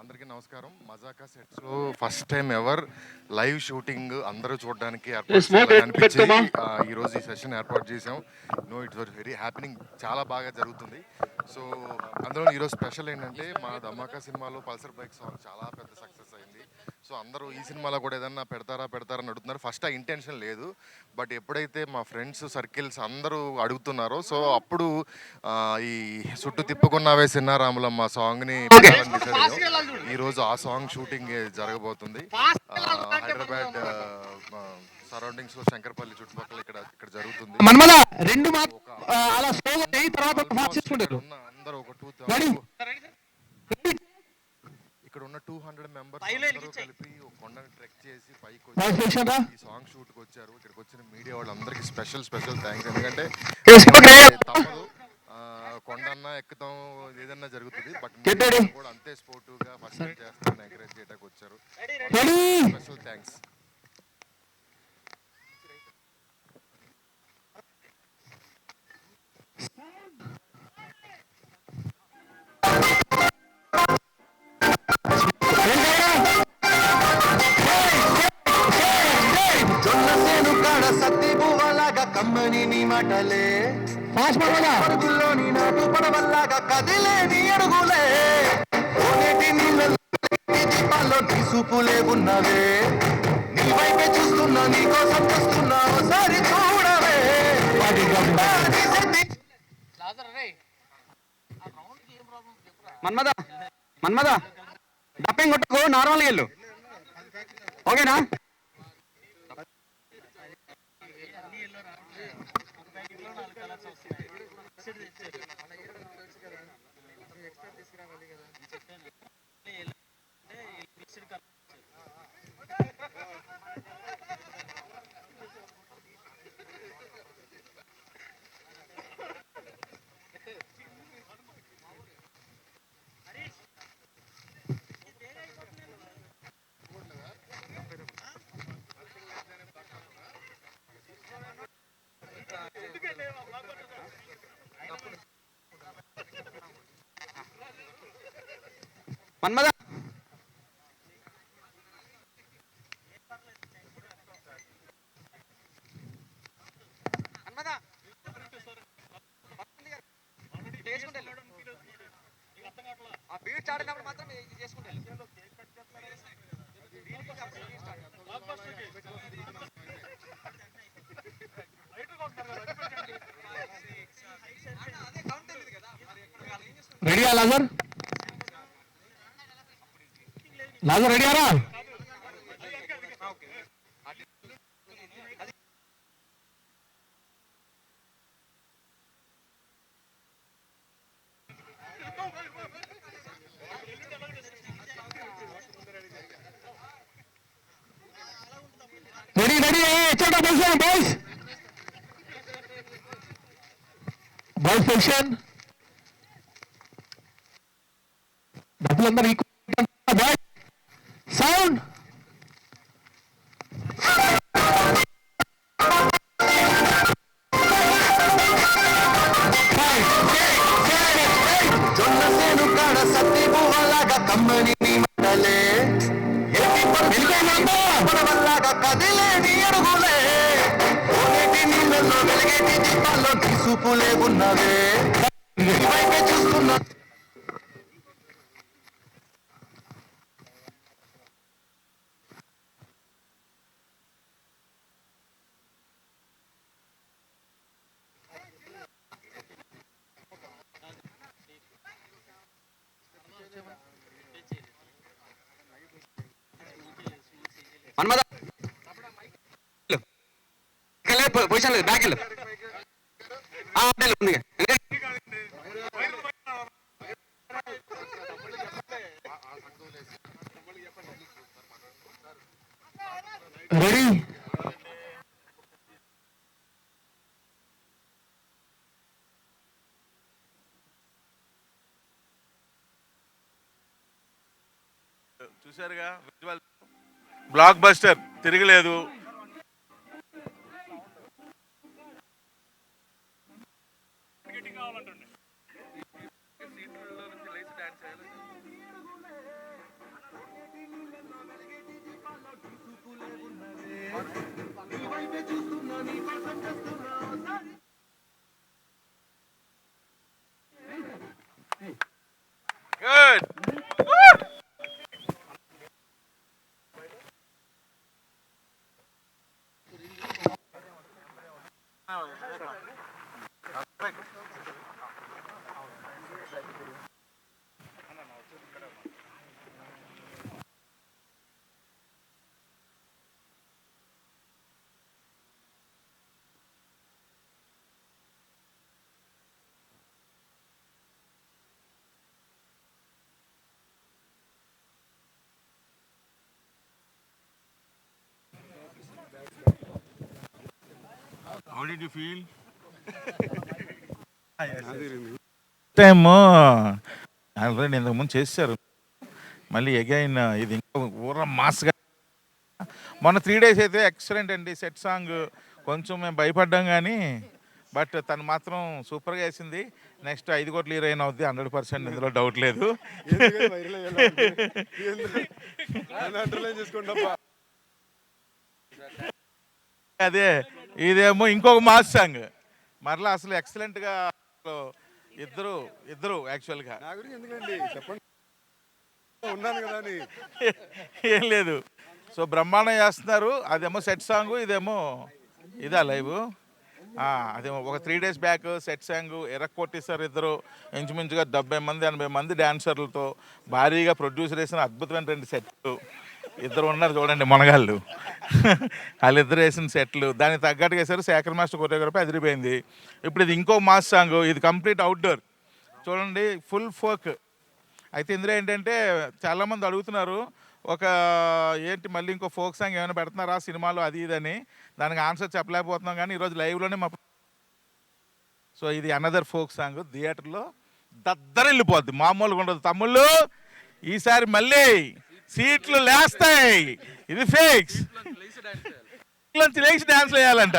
S7: అందరికీ నమస్కారం. మజాకా సెట్స్ లో first time ever live shooting అందరూ చూడడానికి ఈ రోజు ఈ సెషన్ ఏర్పాటు చేసాం. ఇట్స్ వెరీ హ్యాపెనింగ్, చాలా బాగా జరుగుతుంది. సో అందులో ఈరోజు స్పెషల్ ఏంటంటే మా ధమాకా సినిమాలో పల్సర్ బైక్ సాంగ్ చాలా పెద్ద సక్సెస్ అయింది. సో అందరూ ఈ సినిమాలో కూడా ఏదన్నా పెడతారని అడుగుతున్నారు. ఫస్ట్ ఆ ఇంటెన్షన్ లేదు, బట్ ఎప్పుడైతే మా ఫ్రెండ్స్ సర్కిల్స్ అందరూ అడుగుతున్నారో సో అప్పుడు ఈ చుట్టూ తిప్పుకున్నావే సిన్నారాములమ్మ సాంగ్ని ఈరోజు ఆ సాంగ్ షూటింగ్ జరగబోతుంది. హైదరాబాద్ సరౌండింగ్స్ లో శంకర్పల్లి చుట్టుపక్కల ఇక్కడ జరుగుతుంది.
S3: అలా
S7: అందరూ ఒక ఇక్కడ ఉన్న 200 మెంబర్స్ అందరూ కలిపి ఒక కొండని ట్రెక్ చేసి పైకి వచ్చి ఈ సాంగ్ షూట్ కి వచ్చారు. ఇక్కడికి వచ్చిన మీడియా వాళ్ళందరికీ స్పెషల్ థ్యాంక్స్. ఎందుకంటే తప్పదు, కొండన్నా ఎక్కుతాం ఏదన్నా జరుగుతుంది, బట్ కూడా అంతే స్పోర్టివ్ గా ఫస్ట్ చేస్తాను ఎంకరేజ్ చేయడానికి వచ్చారు. Special thanks.
S1: జొన్నసేను కాడ సత్తిబువ్వలాగా కమ్మని నీ మాటలే పరుగుల్లోని నాటు పడవల్లాగా కదిలే నీ అడుగులే కోనేటి నీళ్ళలో దీపాల్లో నీ సూపులే ఉన్నవే నీ వైపే చూస్తున్నా నీ కోసం చూస్తున్నా ఒకసారి చూడవే
S6: మన్మద డప్పింగ్ కొట్టకు, నార్మల్గా వెళ్ళు. ఓకేనా? మన్మద ఆ బీట్ ఆడినప్పుడు మాత్రం ఇది చేసుకుంటాను.
S3: రెడీయా లాజర్? లాజర్ రెడీయారా? రెడీ ఎక్కడ బాయ్స్ సెక్షన్ డబ్బులందరూ సౌండ్
S1: జొన్నసేను కాడ సత్తిబువ్వలాగా కమ్మని నీ మాటలే పడవల్లాగా కదిలే నీ అడుగులే చూపులే ఉన్నవే నీ వైపే చూస్తున్నా
S6: మన్మద పొజిషన్ లేదు, బ్యాక్ వెళ్ళు. ఉంది
S3: రెడీ
S8: చూసారుగా విజువల్ బ్లాక్ బస్టర్ తిరగలేదు. Good. How did you feel? Time already ఇంతకుముందు చేశారు, మళ్ళీ అగైన్ ఇది ఇంకా ఊర మాస్గా. మొన్న 3 days అయితే ఎక్సలెంట్ అండి. సెట్ సాంగ్ కొంచెం మేము భయపడ్డాం కానీ బట్ తను మాత్రం సూపర్గా వేసింది. నెక్స్ట్ 5 కోట్ల హీరోయిన్ అవుద్ది 100%, ఇందులో డౌట్ లేదు. అదే ఇదేమో ఇంకొక మాస్ సాంగ్ మరలా అసలు ఎక్సలెంట్గా ఇద్దరు యాక్చువల్గా ఏం లేదు. సో బ్రహ్మాండం చేస్తున్నారు. అదేమో సెట్ సాంగ్, ఇదేమో ఇదా లైవ్. అదేమో ఒక 3 days బ్యాక్ సెట్ సాంగ్ ఎరక్కొట్టేశారు ఇద్దరు. ఇంచుమించుగా 70 మంది 80 మంది డాన్సర్లతో భారీగా ప్రొడ్యూసర్ వేసిన అద్భుతమైన 2 సెట్లు. ఇద్దరు ఉన్నారు చూడండి మనగాళ్ళు, వాళ్ళిద్దరు వేసిన సెట్లు దానికి తగ్గట్టుగా వేశారు. శేఖర్ మాస్టర్ కొరియోగ్రఫీ అదిరిపోయింది. ఇప్పుడు ఇది ఇంకో మాస్ సాంగ్, ఇది కంప్లీట్ అవుట్డోర్ చూడండి, ఫుల్ ఫోక్. అయితే ఇందులో ఏంటంటే చాలామంది అడుగుతున్నారు ఒక ఏంటి మళ్ళీ ఇంకో ఫోక్ సాంగ్ ఏమైనా పెడుతున్నారా సినిమాలో అది ఇదని. దానికి ఆన్సర్ చెప్పలేకపోతున్నాం కానీ ఈరోజు లైవ్లోనే మా సో ఇది అనదర్ ఫోక్ సాంగ్ థియేటర్లో దద్దరిల్లిపోద్ది, మామూలుగా ఉండదు తమ్ముళ్ళు. ఈసారి మళ్ళీ సీట్లు లేస్తాయి, ఇది ఫిక్స్. లేచి డాన్స్ వేయాలంట.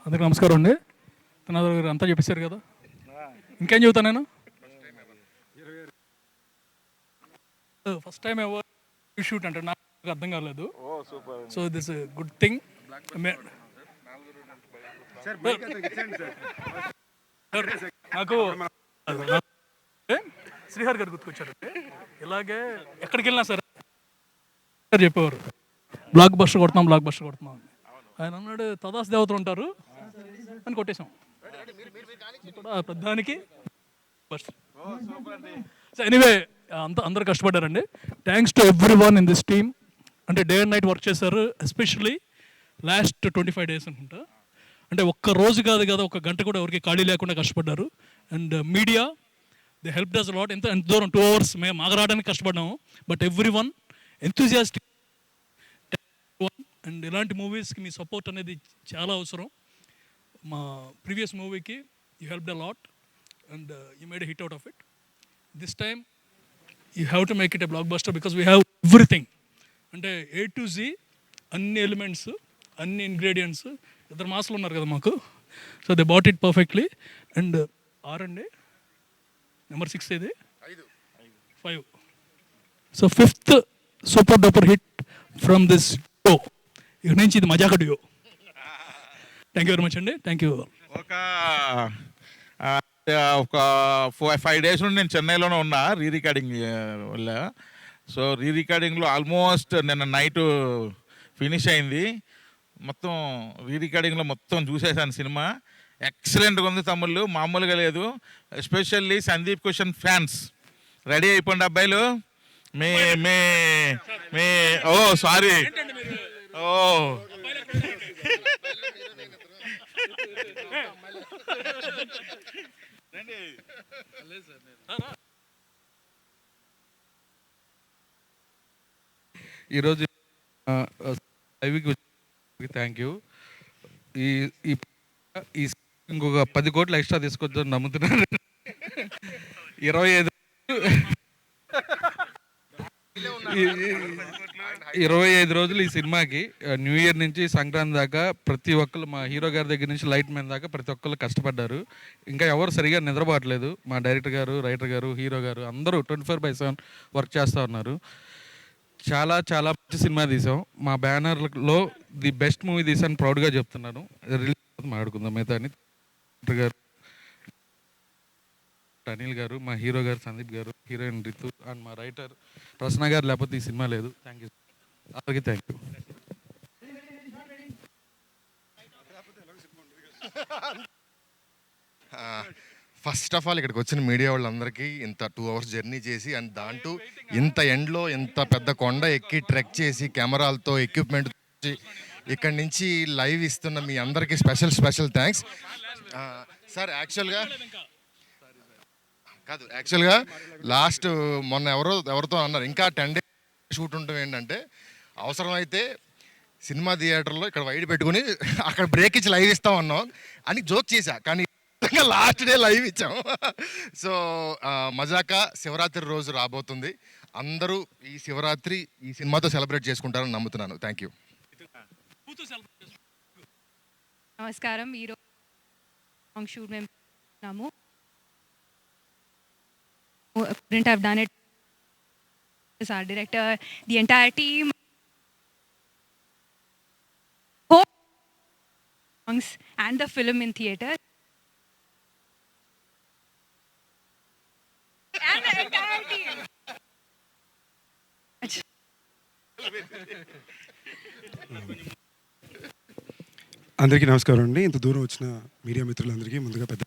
S3: అందరికి నమస్కారం అండి. తనాదర్ గారు అంతా చెప్పేశారు కదా, ఇంకేం చెబుతాను నేను. ఫస్ట్ టైం ఎవరు షూట్ అంటే నాకు అర్థం కాలేదు. So this good thing. నాకు శ్రీహర్ గారు గుర్తుకొచ్చారండి. ఇలాగే ఎక్కడికి వెళ్ళినా సరే చెప్పేవారు బ్లాక్ బస్టర్ కొడుతున్నాం అని. ఆయన అన్నాడు తదాస్ దేవతలు ఉంటారు అని కొట్టేశాం ప్రధానికి. సో ఎనీవే అందరు కష్టపడ్డారండి. Thanks to everyone in this team. అంటే డే అండ్ నైట్ వర్క్ చేశారు, ఎస్పెషల్లీ లాస్ట్ 25 days అనుకుంటా. అంటే ఒక్క రోజు కాదు కదా, ఒక గంట కూడా ఎవరికి ఖాళీ లేకుండా కష్టపడ్డారు. And media they help does lot. ఎంత దూరం 2 hours మేము ఆగరావడానికి కష్టపడ్డాము. But everyone enthusiastic. And ఇలాంటి మూవీస్కి మీ సపోర్ట్ అనేది చాలా అవసరం. మా ప్రీవియస్ మూవీకి you helped a lot and you made a hit out of it. This time you have to make it a block buster because we have everything. అంటే A to Z అన్ని elements, అన్ని ingredients. 2 మాసాలు ఉన్నారు కదా మాకు, so they bought it perfectly. And 6 అండి, number 6 ఇది 5. So 5th super duper hit from this show. ఇక నుంచి ఇది మజాక due. Thank you very much అండి. Thank you.
S8: ఒక 5 days నుండి నేను చెన్నైలోనే ఉన్నా రీ రికార్డింగ్ వల్ల. సో రీ రికార్డింగ్లో ఆల్మోస్ట్ నిన్న నైట్ ఫినిష్ అయింది. మొత్తం రీ రికార్డింగ్లో మొత్తం చూసేసాను సినిమా. ఎక్సలెంట్గా ఉంది తమ్ముళ్ళు, మామూలుగా లేదు. Especially Sandeep Kishan fans ready అయిపోండి అబ్బాయిలు. మీ మీ మీ ఓ సారీ ఓ
S9: ఈరోజు లైవ్కి థ్యాంక్ యూ. ఈ ఈ ఈ ఇంకొక 10 కోట్లు ఎక్స్ట్రా తీసుకొచ్చని నమ్ముతున్నాను. 25 రోజులు ఈ సినిమాకి, న్యూ ఇయర్ నుంచి సంక్రాంతి దాకా ప్రతి ఒక్కరు, మా హీరో గారి దగ్గర నుంచి లైట్ మ్యాన్ దాకా ప్రతి ఒక్కరు కష్టపడ్డారు. ఇంకా ఎవరు సరిగా నిద్రపోవట్లేదు. మా డైరెక్టర్ గారు, రైటర్ గారు, హీరో గారు అందరూ 24/7 వర్క్ చేస్తూ ఉన్నారు. చాలా చాలా మంచి సినిమా తీసాం. మా బ్యానర్లో ది బెస్ట్ మూవీ తీసాను ప్రౌడ్గా చెప్తున్నాను. రిలీజ్ మాట్లాడుకుందాం మిగతా అని. గారు, అనిల్ గారు, మా హీరో గారు సందీప్ గారు, హీరోయిన్ రితు అండ్ మా రైటర్ ప్రసన్న గారు లేకపోతే ఈ సినిమా లేదు. థ్యాంక్ యూ అందరికీ. Thank you.
S7: First of all ఇక్కడికి వచ్చిన మీడియా వాళ్ళందరికీ ఇంత 2 hours జర్నీ చేసి అండ్ దాంట్లో ఇంత ఎండ్లో ఇంత పెద్ద కొండ ఎక్కి ట్రెక్ చేసి కెమెరాలతో ఎక్విప్మెంట్ ఇక్కడి నుంచి లైవ్ ఇస్తున్న మీ అందరికీ స్పెషల్ థ్యాంక్స్ సార్. యాక్చువల్గా లాస్ట్ మొన్న ఎవరితో అన్నారు ఇంకా 10 days షూట్ ఉండటం ఏంటంటే, అవసరమైతే సినిమా థియేటర్లో ఇక్కడ వైడ్ పెట్టుకుని అక్కడ బ్రేక్ ఇచ్చి లైవ్ ఇస్తామన్నాం అని జోక్ చేశా, కానీ లాస్ట్ డే లైవ్ ఇచ్చాం. సో మజాకా శివరాత్రి రోజు రాబోతుంది. అందరూ ఈ శివరాత్రి ఈ సినిమాతో సెలబ్రేట్ చేసుకుంటారని నమ్ముతున్నాను. Thank you.
S10: నమస్కారం. ఈరోజు సాంగ్ షూట్ మేము చేస్తున్నాము. couldn't have done it as our director, the entire team, songs and the film in theater, and the entire team.
S11: అందరికీ నమస్కారం అండి. ఇంత దూరం వచ్చిన మీడియా మిత్రులందరికీ ముందుగా పెద్ద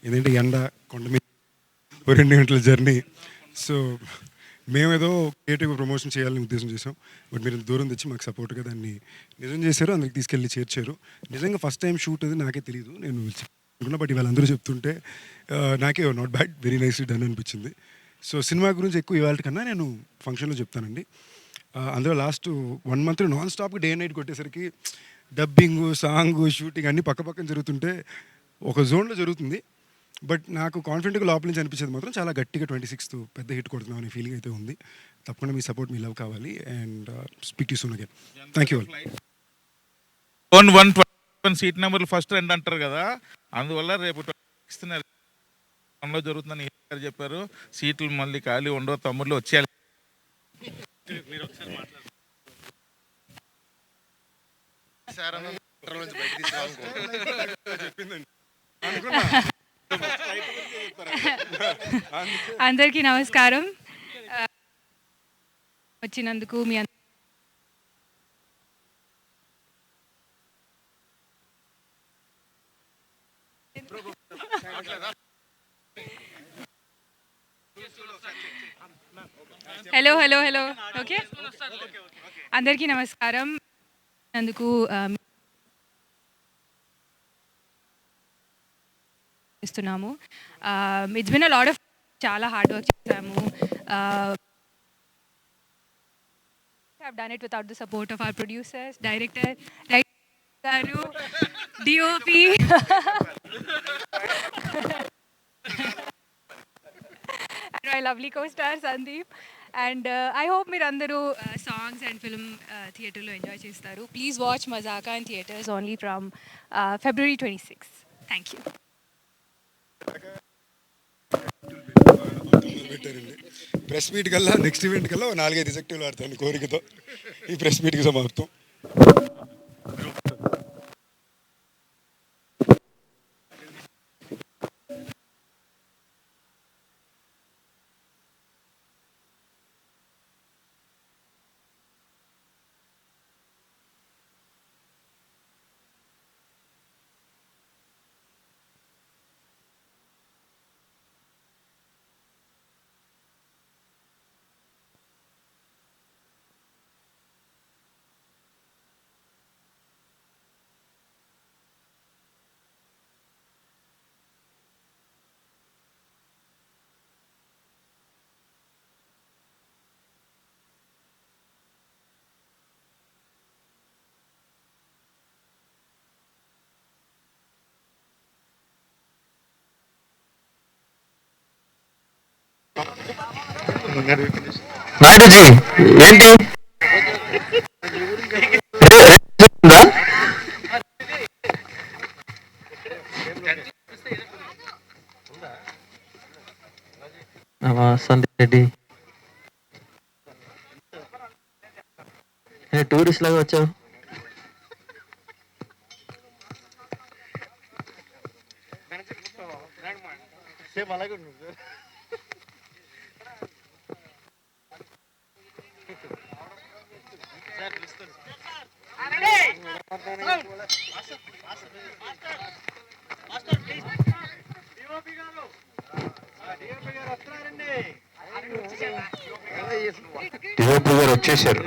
S11: ఏంటంటే ఎండ కొండ మీద 2 గంటల జర్నీ. సో మేమేదో క్రియేటివ్ ప్రమోషన్ చేయాలని ఉద్దేశం చేసాం. బట్ మీరు దూరం తెచ్చి మాకు సపోర్ట్గా దాన్ని నిజం చేశారు, అందరికి తీసుకెళ్ళి చేర్చారు. నిజంగా ఫస్ట్ టైం షూట్ అది నాకే తెలియదు, నేను అనుకున్నా. బట్ ఇవాళ అందరూ చెప్తుంటే నాకే not bad, very nicely done అనిపించింది. సో సినిమా గురించి ఎక్కువ ఇవాళ కన్నా నేను ఫంక్షన్లో చెప్తానండి. అందులో లాస్ట్ 1 month నాన్ స్టాప్గా డే అండ్ నైట్ కొట్టేసరికి డబ్బింగ్, సాంగ్, షూటింగ్ అన్నీ పక్కపక్కన జరుగుతుంటే ఒక జోన్లో జరుగుతుంది. బట్ నాకు కాన్ఫిడెంట్గా లోపల నుంచి అనిపించేది మాత్రం చాలా గట్టిగా 26th పెద్ద హిట్ కొడుతున్నాం అనే ఫీలింగ్ అయితే ఉంది. తప్పకుండా మీ సపోర్ట్, మీ లవ్ కావాలి. And speak to soon again. Thank you all.
S8: 121 seat నెంబర్లు ఫస్ట్ 2 అంటారు కదా, అందువల్ల రేపు 26th జరుగుతుందని చెప్పారు. సీట్లు మళ్ళీ ఖాళీ ఉండవు, తమ్ముళ్ళు వచ్చేయాలి.
S10: అందరికీ నమస్కారం. వచ్చినందుకు మీ హలో ఓకే. అందరికీ నమస్కారం. అందుకు ఇస్తున్నాము. It's been a lot of చాలా హార్డ్ వర్క్ చేసాము. have done it without the support of our producers, director, garu, DOP, and my lovely co-star Sandeep. And I hope మీరందరూ songs and film థియేటర్లో enjoy చేస్తారు. Please watch Mazaka in theaters only from February 26th. Thank you.
S11: పెట్టారండి press meet కల్లా next event కల్లా 4-5 ఎజెక్టివ్లు ఆడతాను కోరికతో ఈ press మీట్కి సమాప్తం.
S2: నాయుడుజీ ఏంటి సందీప్ రెడ్డి టూరిస్ట్ లాగా వచ్చావు. అలాగే డిఓపి గారు వచ్చేసారు.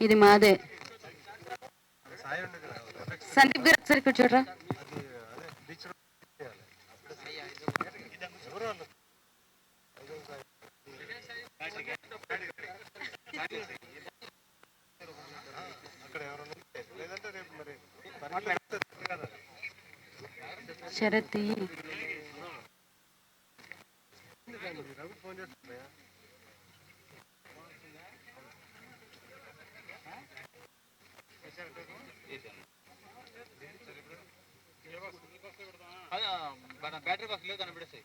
S12: ఇది మాదే. సందీప్ గారు ఒకసారి ఇక్కడ చూడరా. శరత్
S6: బ్యాటరీ బాక్స్ లేదు కనిపిస్తాయి.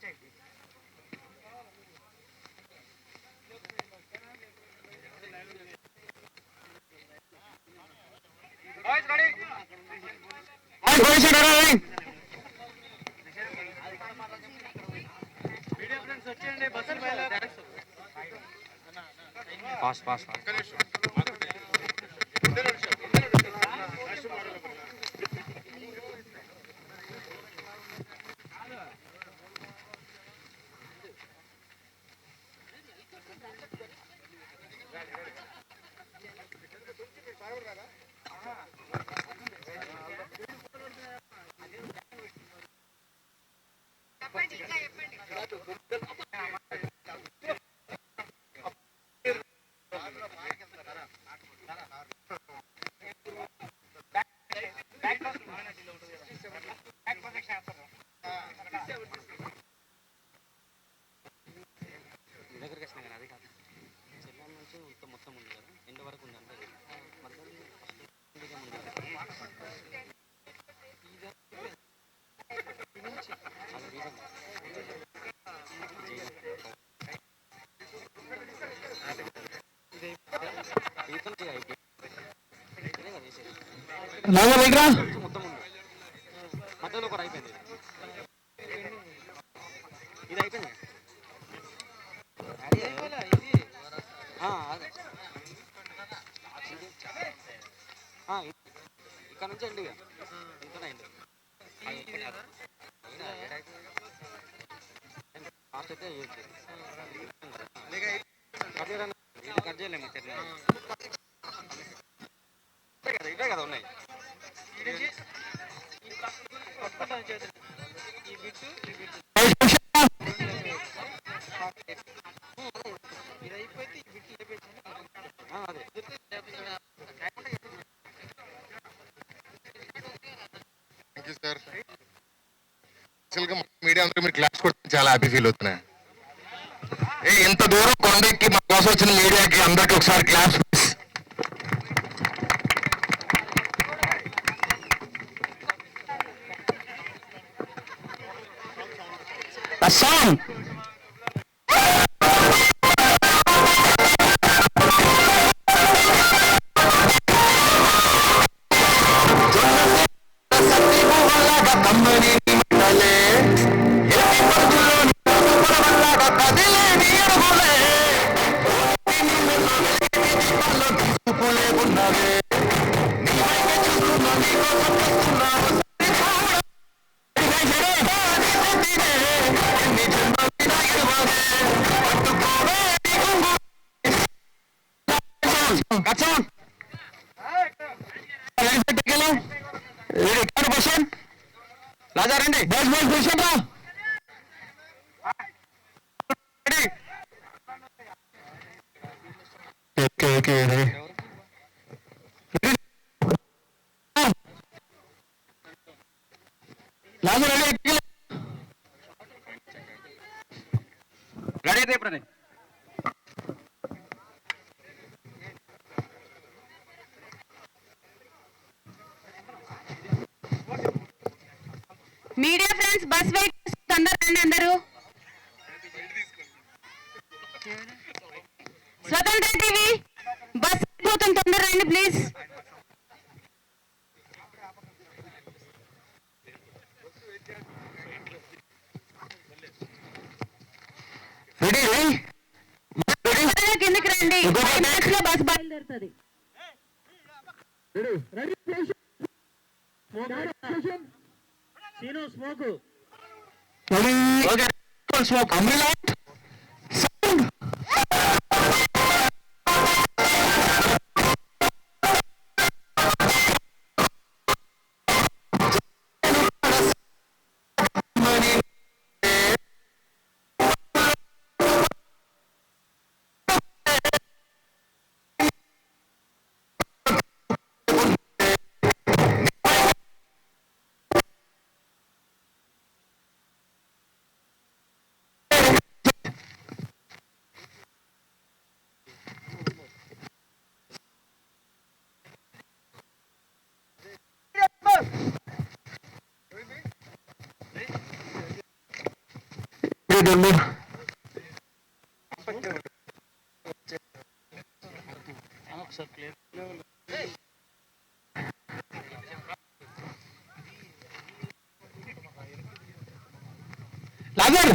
S6: మధ్యలో ఒకటి అయిపోయింది. ఇది అయిపోయింది. ఇక్కడ నుంచి అండి ఇంతనండి ఫాస్ట్ అయితే కట్ చేయలేము ఇవే కదా ఉన్నాయి ఇది అయిపోతే ఈ బిట్లు అదే
S7: థ్యాంక్ యూ సార్. యాక్చువల్గా మీడియా అందరూ మీరు క్లాస్ కొట్టి చాలా హ్యాపీ ఫీల్ అవుతున్నాయి. ఇంత దూరం కొండెక్కి మా కోసం వచ్చిన మీడియాకి అందరికి ఒకసారి క్లాస్.
S1: సాంగ్ రాజారండి బస్ బస్ కూర్చోండి రా. ఓకే ఓకే రాజు రెడీ
S6: రెడీ అయితే ఇప్పుడు
S12: మీడియా ఫ్రెండ్స్ బస్ వెయిట్ అందరూ రండి అందరూ. స్వతంత్ర టీవీ బస్ పోతుంది తొందర రండి ప్లీజ్. కిందకి రండి, 5 minutes లో బస్ బయలుదేరుతుంది.
S1: Smoke smoke అమ్మిలా logger